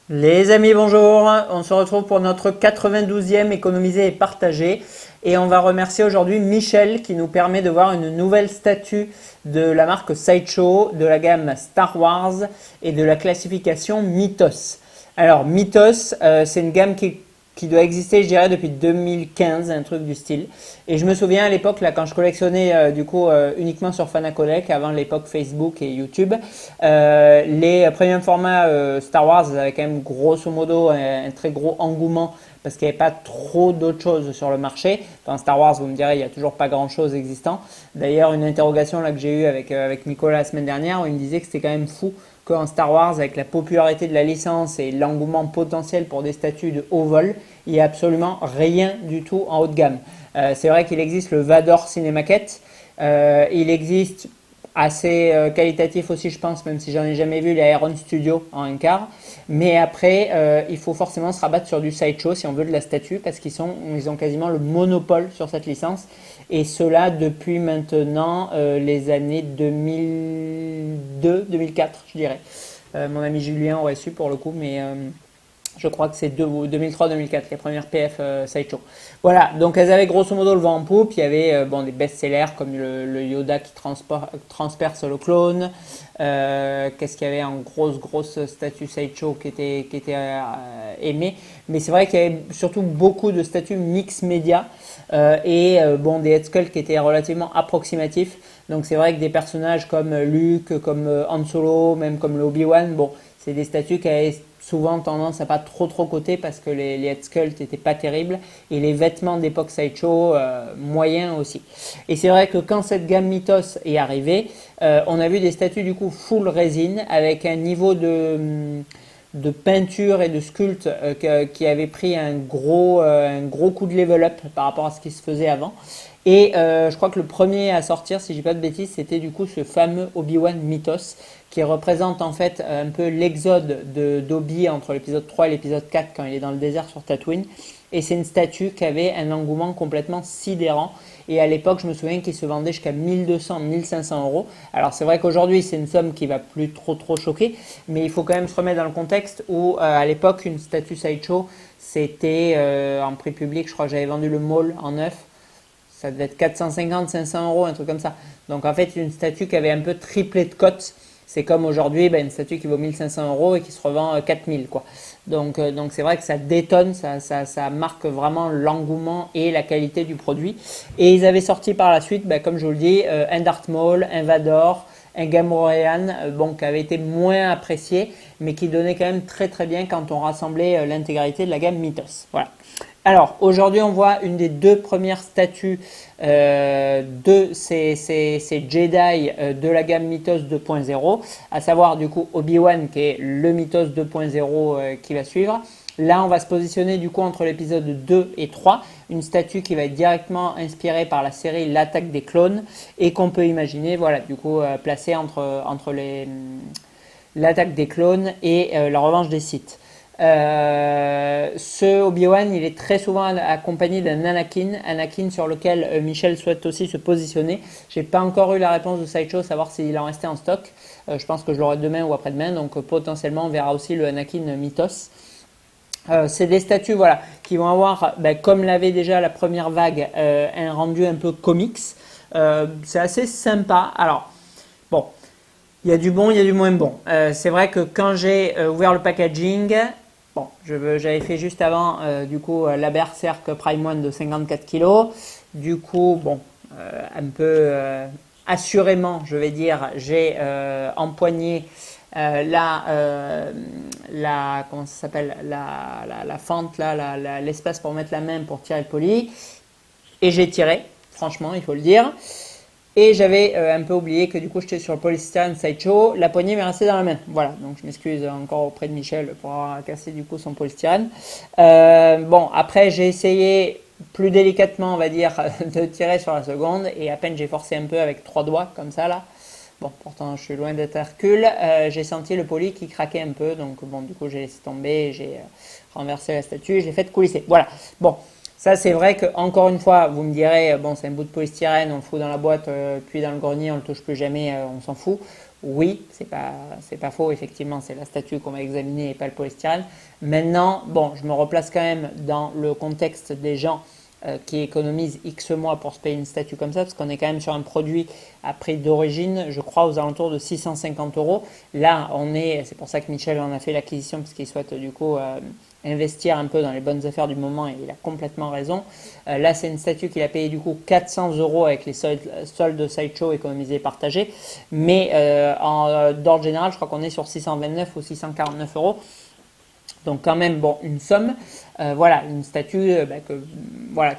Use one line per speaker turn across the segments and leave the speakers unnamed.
Les amis, bonjour. On se retrouve pour notre 92e économiser et partager. Et on va remercier aujourd'hui Michel qui nous permet de voir une nouvelle statue de la marque Sideshow, de la gamme Star Wars et de la classification Mythos. Alors Mythos, c'est une gamme qui doit exister, je dirais, depuis 2015, un truc du style. Et je me souviens à l'époque, là, quand je collectionnais uniquement sur Fanacolec, avant l'époque Facebook et YouTube, les premiers formats Star Wars avaient quand même grosso modo un très gros engouement parce qu'il n'y avait pas trop d'autres choses sur le marché. Dans Star Wars, vous me direz, il n'y a toujours pas grand-chose existant. D'ailleurs, une interrogation là que j'ai eue avec Nicolas la semaine dernière, où il me disait que c'était quand même fou qu'en Star Wars, avec la popularité de la licence et l'engouement potentiel pour des statues de haut vol, il n'y a absolument rien du tout en haut de gamme. C'est vrai qu'il existe le Vador Cinemaquette, il existe assez qualitatif aussi, je pense, même si j'en ai jamais vu, les Iron Studio en un quart. Mais après, il faut forcément se rabattre sur du Sideshow si on veut de la statue, parce ils ont quasiment le monopole sur cette licence. Et cela depuis maintenant les années 2002, 2004, je dirais. Mon ami Julien aurait su pour le coup, mais je crois que c'est 2003-2004, les premières PF Sideshow. Voilà, donc elles avaient grosso modo le vent en poupe. Il y avait des best-sellers comme le Yoda qui transperce le clone. Qu'est-ce qu'il y avait en grosse statue Sideshow qui était aimée. Mais c'est vrai qu'il y avait surtout beaucoup de statues mix média des head sculpts qui étaient relativement approximatifs. Donc c'est vrai que des personnages comme Luke, comme Han Solo, même comme le Obi-Wan, bon, c'est des statues qui avaient souvent tendance à pas trop coter parce que les head sculpts étaient pas terribles et les vêtements d'époque Sideshow moyens aussi. Et c'est vrai que quand cette gamme Mythos est arrivée, on a vu des statues du coup full résine avec un niveau de peinture et de sculpte qui avait pris un gros coup de level up par rapport à ce qui se faisait avant. Et je crois que le premier à sortir, si je dis pas de bêtises, c'était du coup ce fameux Obi-Wan Mythos qui représente en fait un peu l'exode d'Obi entre l'épisode 3 et l'épisode 4 quand il est dans le désert sur Tatooine. Et c'est une statue qui avait un engouement complètement sidérant. Et à l'époque, je me souviens qu'il se vendait jusqu'à 1200, 1500 euros. Alors c'est vrai qu'aujourd'hui, c'est une somme qui va plus trop choquer, mais il faut quand même se remettre dans le contexte où à l'époque, une statue Sideshow, c'était en prix public, je crois que j'avais vendu le Maul en neuf. Ça devait être 450, 500 euros, un truc comme ça. Donc en fait, une statue qui avait un peu triplé de cote. C'est comme aujourd'hui, une statue qui vaut 1500 euros et qui se revend 4000 quoi. Donc c'est vrai que ça détonne, ça marque vraiment l'engouement et la qualité du produit. Et ils avaient sorti par la suite, comme je vous le dis, un Darth Maul, un Vador, un Gamorrean, qui avait été moins apprécié, mais qui donnait quand même très bien quand on rassemblait l'intégralité de la gamme Mythos. Voilà. Alors, aujourd'hui, on voit une des deux premières statues de ces Jedi de la gamme Mythos 2.0, à savoir du coup Obi-Wan qui est le Mythos 2.0 qui va suivre. Là, on va se positionner du coup entre l'épisode 2 et 3, une statue qui va être directement inspirée par la série L'attaque des clones et qu'on peut imaginer, voilà, du coup, placée entre l'attaque des clones et la revanche des Sith. Ce Obi-Wan, il est très souvent accompagné d'un Anakin sur lequel Michel souhaite aussi se positionner. J'ai pas encore eu la réponse de Sideshow, savoir s'il en restait en stock. Je pense que je l'aurai demain ou après-demain, donc potentiellement on verra aussi le Anakin Mythos. C'est des statues voilà, qui vont avoir, comme l'avait déjà la première vague, un rendu un peu comics. C'est assez sympa. Alors, bon, il y a du bon, il y a du moins bon. C'est vrai que quand j'ai ouvert le packaging, bon, j'avais fait juste avant la Berserk Prime One de 54 kg. Du coup, bon, un peu assurément, je vais dire, j'ai empoigné comment ça s'appelle, la fente, là, l'espace pour mettre la main pour tirer le poli. Et j'ai tiré, franchement, il faut le dire. Et j'avais un peu oublié que du coup j'étais sur le polystyrène Sideshow, la poignée m'est restée dans la main. Voilà, donc je m'excuse encore auprès de Michel pour avoir cassé du coup son polystyrène. Après j'ai essayé plus délicatement, on va dire, de tirer sur la seconde et à peine j'ai forcé un peu avec 3 doigts comme ça là. Bon, pourtant je suis loin d'être Hercule. J'ai senti le poly qui craquait un peu, donc bon, du coup j'ai laissé tomber, j'ai renversé la statue et je l'ai fait coulisser. Voilà, bon. Ça, c'est vrai que encore une fois, vous me direz, bon, c'est un bout de polystyrène, on le fout dans la boîte, puis dans le grenier, on le touche plus jamais, on s'en fout. Oui, c'est pas faux, effectivement, c'est la statue qu'on va examiner et pas le polystyrène. Maintenant, bon, je me replace quand même dans le contexte des gens qui économisent X mois pour se payer une statue comme ça, parce qu'on est quand même sur un produit à prix d'origine, je crois, aux alentours de 650 euros. Là, c'est pour ça que Michel en a fait l'acquisition, parce qu'il souhaite du coup investir un peu dans les bonnes affaires du moment, et il a complètement raison. Là, c'est une statue qu'il a payé du coup 400 euros avec les soldes de Sideshow économisés et partagés. Mais d'ordre général, je crois qu'on est sur 629 ou 649 euros. Donc quand même, bon, une somme. Voilà, une statue que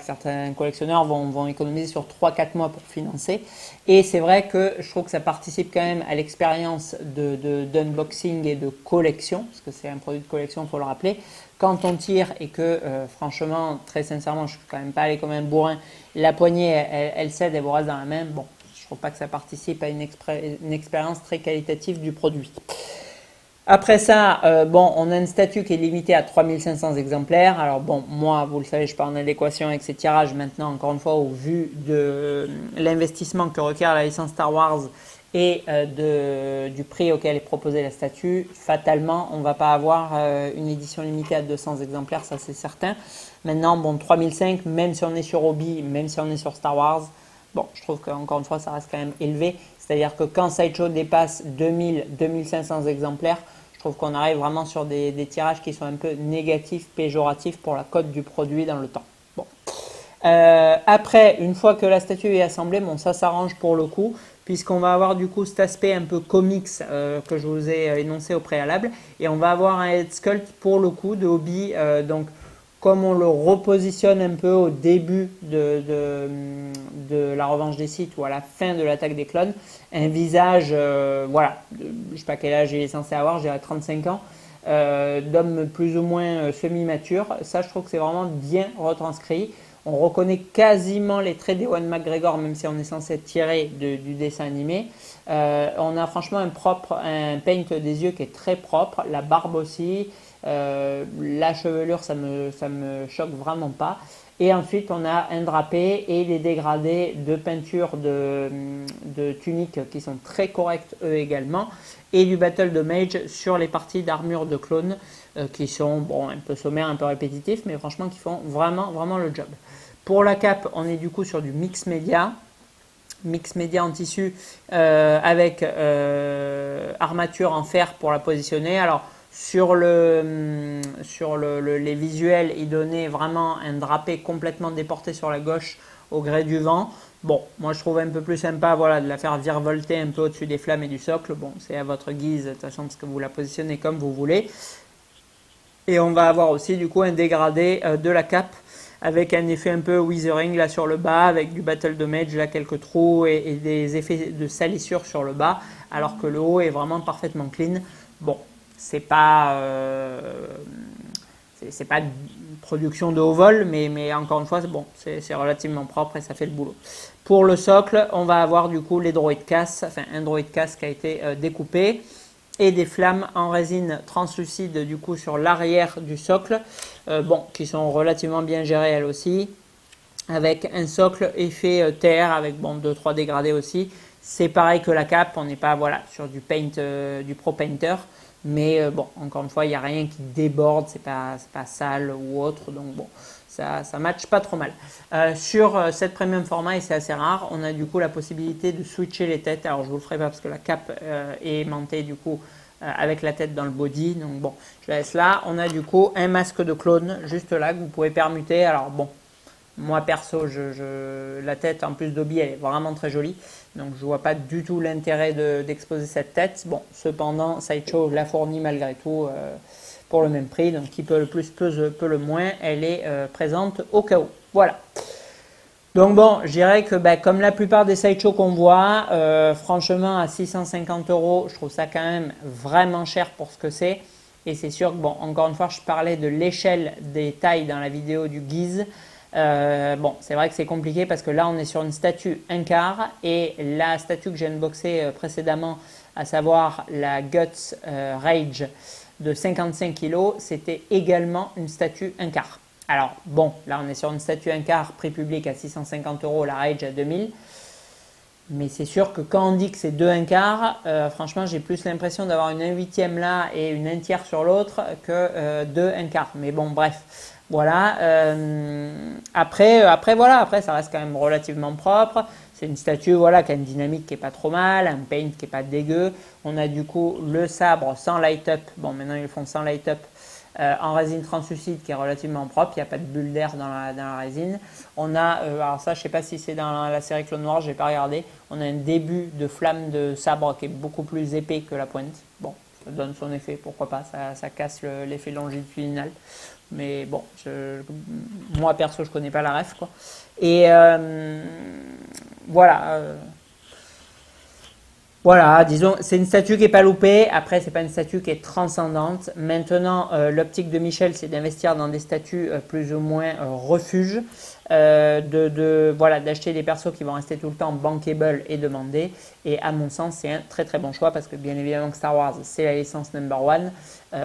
certains collectionneurs vont économiser sur 3-4 mois pour financer. Et c'est vrai que je trouve que ça participe quand même à l'expérience d'unboxing et de collection, parce que c'est un produit de collection, il faut le rappeler. Quand on tire et que, franchement, très sincèrement, je ne suis quand même pas allé comme un bourrin, la poignée, elle cède, elle vous reste dans la main. Bon, je ne trouve pas que ça participe à une expérience très qualitative du produit. Après ça, on a une statue qui est limitée à 3500 exemplaires. Alors bon, moi, vous le savez, je suis pas en adéquation avec ces tirages maintenant, encore une fois, au vu de l'investissement que requiert la licence Star Wars et du prix auquel est proposée la statue. Fatalement, on ne va pas avoir une édition limitée à 200 exemplaires, ça c'est certain. Maintenant, bon, 3005, même si on est sur Hobby, même si on est sur Star Wars, bon, je trouve qu'encore une fois, ça reste quand même élevé. C'est-à-dire que quand Sideshow dépasse 2000-2500 exemplaires, je trouve qu'on arrive vraiment sur des tirages qui sont un peu négatifs, péjoratifs pour la cote du produit dans le temps. Bon. Après, une fois que la statue est assemblée, bon, ça s'arrange pour le coup, puisqu'on va avoir du coup cet aspect un peu comics que je vous ai énoncé au préalable, et on va avoir un head sculpt pour le coup de Hobby, donc comme on le repositionne un peu au début de la revanche des Sith ou à la fin de l'attaque des clones, un visage, voilà, je ne sais pas quel âge il est censé avoir, je dirais 35 ans, d'homme plus ou moins semi-mature. Ça, je trouve que c'est vraiment bien retranscrit. On reconnaît quasiment les traits d'Ewan McGregor, même si on est censé être tiré du dessin animé. On a franchement un paint des yeux qui est très propre, la barbe aussi. La chevelure, ça me choque vraiment pas. Et ensuite, on a un drapé et les dégradés de peinture de tunique qui sont très corrects eux également. Et du battle de mage sur les parties d'armure de clone qui sont bon, un peu sommaires, un peu répétitifs, mais franchement qui font vraiment, vraiment le job. Pour la cape, on est du coup sur du mix média en tissu avec armature en fer pour la positionner. Alors, sur les visuels, il donnait vraiment un drapé complètement déporté sur la gauche au gré du vent. Bon, moi je trouve un peu plus sympa voilà, de la faire virevolter un peu au-dessus des flammes et du socle. Bon, c'est à votre guise, de toute façon, parce que vous la positionnez comme vous voulez. Et on va avoir aussi du coup un dégradé de la cape avec un effet un peu withering là sur le bas, avec du battle damage, là quelques trous et des effets de salissure sur le bas, alors que le haut est vraiment parfaitement clean. Bon, c'est pas une production de haut vol, mais encore une fois, c'est relativement propre et ça fait le boulot. Pour le socle, on va avoir du coup les droïdes casse, enfin un droïde casse qui a été découpé et des flammes en résine translucide du coup sur l'arrière du socle, qui sont relativement bien gérées elles aussi, avec un socle effet terre avec 2-3 dégradés aussi. C'est pareil que la cape, on n'est pas voilà, sur du paint, du Pro Painter, mais encore une fois, il n'y a rien qui déborde, c'est pas sale ou autre, donc bon, ça matche pas trop mal. Sur cette premium format, et c'est assez rare, on a du coup la possibilité de switcher les têtes. Alors je vous le ferai pas parce que la cape est aimantée du coup avec la tête dans le body, donc bon, je la laisse là. On a du coup un masque de clone juste là que vous pouvez permuter. Alors bon, moi perso, la tête en plus d'Hobby, elle est vraiment très jolie. Donc je ne vois pas du tout l'intérêt d'exposer cette tête. Bon, cependant, Sideshow la fournit malgré tout pour le même prix. Donc qui peut le plus, peut le moins. Elle est présente au cas où. Voilà. Donc bon, je dirais que comme la plupart des Sideshow qu'on voit, franchement à 650 euros, je trouve ça quand même vraiment cher pour ce que c'est. Et c'est sûr que, encore une fois, je parlais de l'échelle des tailles dans la vidéo du Guise. C'est vrai que c'est compliqué parce que là, on est sur une statue 1/4 et la statue que j'ai unboxée précédemment, à savoir la Guts Rage de 55 kg, c'était également une statue 1/4. Alors bon, là on est sur une statue 1/4 prix public à 650 euros, la Rage à 2000. Mais c'est sûr que quand on dit que c'est 2 1 quart, franchement, j'ai plus l'impression d'avoir une 1/8 là et une 1 tiers sur l'autre que 2 1 quart. Mais bon, bref. Voilà. Voilà. Après, ça reste quand même relativement propre. C'est une statue voilà, qui a une dynamique qui est pas trop mal, un paint qui est pas dégueu. On a du coup le sabre sans light up. Bon, maintenant ils le font sans light up. En résine translucide qui est relativement propre, il n'y a pas de bulle d'air dans la résine. On a, alors ça je ne sais pas si c'est dans la série Clone Noir, je n'ai pas regardé, on a un début de flamme de sabre qui est beaucoup plus épais que la pointe. Bon, ça donne son effet, pourquoi pas, ça casse l'effet longitudinal. Mais bon, moi perso je connais pas la ref quoi. Et voilà. Voilà, disons, c'est une statue qui n'est pas loupée. Après, c'est pas une statue qui est transcendante. Maintenant, l'optique de Michel, c'est d'investir dans des statues plus ou moins refuges, voilà, d'acheter des persos qui vont rester tout le temps bankable et demandés. Et à mon sens, c'est un très très bon choix parce que bien évidemment que Star Wars, c'est la licence number one.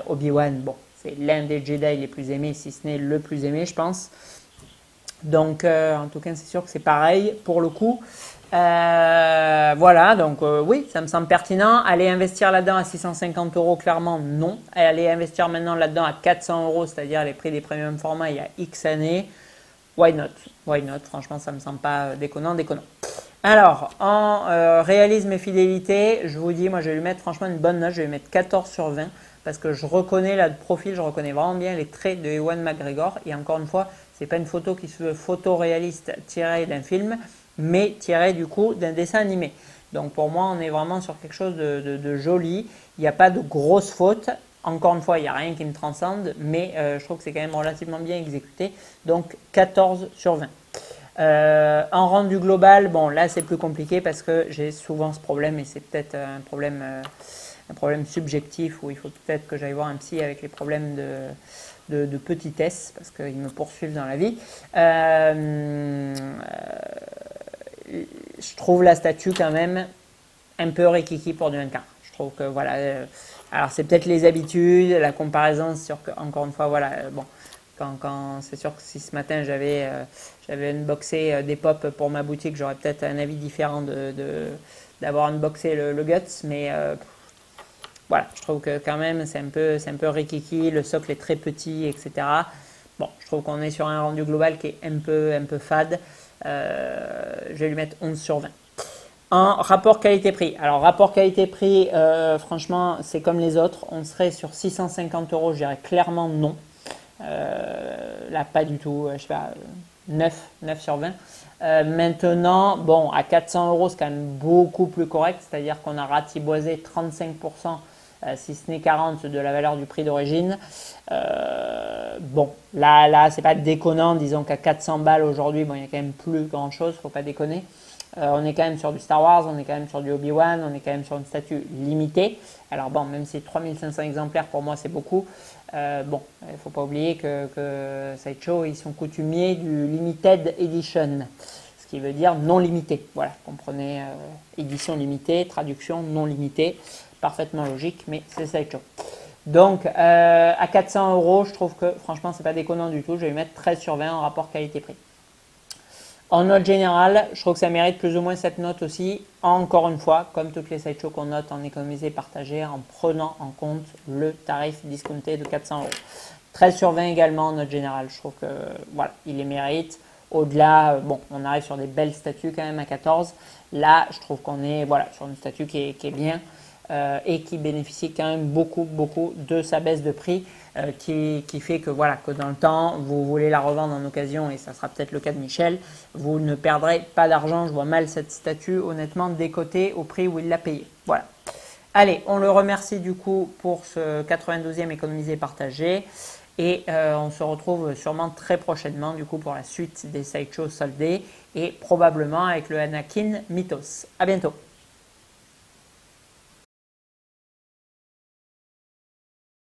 Obi-Wan, bon, c'est l'un des Jedi les plus aimés, si ce n'est le plus aimé, je pense. Donc, en tout cas, c'est sûr que c'est pareil pour le coup. Voilà, donc oui, ça me semble pertinent. Aller investir là-dedans à 650 euros, clairement, non. Aller investir maintenant là-dedans à 400 euros, c'est-à-dire les prix des premium formats il y a X années, why not? Why not? Franchement, ça me semble pas déconnant. Alors, en réalisme et fidélité, je vous dis, moi je vais lui mettre franchement une bonne note, je vais lui mettre 14 sur 20 parce que je reconnais là de profil, je reconnais vraiment bien les traits de Ewan McGregor. Et encore une fois, c'est pas une photo qui se veut photoréaliste tirée d'un film, mais tirée du coup d'un dessin animé. Donc pour moi, on est vraiment sur quelque chose de joli. Il n'y a pas de grosses fautes. Encore une fois, il n'y a rien qui me transcende, mais je trouve que c'est quand même relativement bien exécuté. Donc 14 sur 20. En rendu global, bon là c'est plus compliqué parce que j'ai souvent ce problème et c'est peut-être un problème subjectif où il faut peut-être que j'aille voir un psy avec les problèmes de petitesse parce qu'ils me poursuivent dans la vie. Je trouve la statue quand même un peu rikiki pour du 1 quart. Je trouve que voilà, alors c'est peut-être les habitudes, la comparaison sur que, encore une fois voilà, bon. C'est sûr que si ce matin j'avais unboxé des pop pour ma boutique, j'aurais peut-être un avis différent d'avoir unboxé le Guts, mais voilà, je trouve que quand même c'est un peu rikiki, le socle est très petit, etc. Bon, je trouve qu'on est sur un rendu global qui est un peu fade. Je vais lui mettre 11 sur 20. En rapport qualité-prix. Alors, rapport qualité-prix, franchement, c'est comme les autres. On serait sur 650 euros, je dirais clairement non. Là, pas du tout, je sais pas, 9 sur 20. Maintenant, bon, à 400 euros, c'est quand même beaucoup plus correct, c'est-à-dire qu'on a ratiboisé 35%, si ce n'est 40% de la valeur du prix d'origine. Bon, là, c'est pas déconnant, disons qu'à 400 balles aujourd'hui, bon, il y a quand même plus grand-chose, faut pas déconner. On est quand même sur du Star Wars, on est quand même sur du Obi-Wan, on est quand même sur une statue limitée. Alors bon, même si 3500 exemplaires pour moi c'est beaucoup, bon, il ne faut pas oublier que Sideshow, ils sont coutumiers du Limited Edition, ce qui veut dire non limité. Voilà, comprenez, édition limitée, traduction non limitée, parfaitement logique, mais c'est Sideshow. Donc à 400 euros, je trouve que franchement c'est pas déconnant du tout, je vais lui mettre 13 sur 20 en rapport qualité-prix. En note générale, je trouve que ça mérite plus ou moins cette note aussi. Encore une fois, comme toutes les sideshows qu'on note en économisé partagé, en prenant en compte le tarif discounté de 400 euros. 13 sur 20 également en note générale. Je trouve que voilà, il les mérite. Au-delà, bon, on arrive sur des belles statues quand même à 14. Là, je trouve qu'on est voilà, sur une statue qui est bien et qui bénéficie quand même beaucoup de sa baisse de prix. Qui fait que voilà que dans le temps vous voulez la revendre en occasion et ça sera peut-être le cas de Michel, vous ne perdrez pas d'argent. Je vois mal cette statue honnêtement décotée au prix où il l'a payé. Voilà. Allez, on le remercie du coup pour ce 92e économisé partagé et on se retrouve sûrement très prochainement du coup pour la suite des sideshows soldés et probablement avec le Anakin Mythos. À bientôt.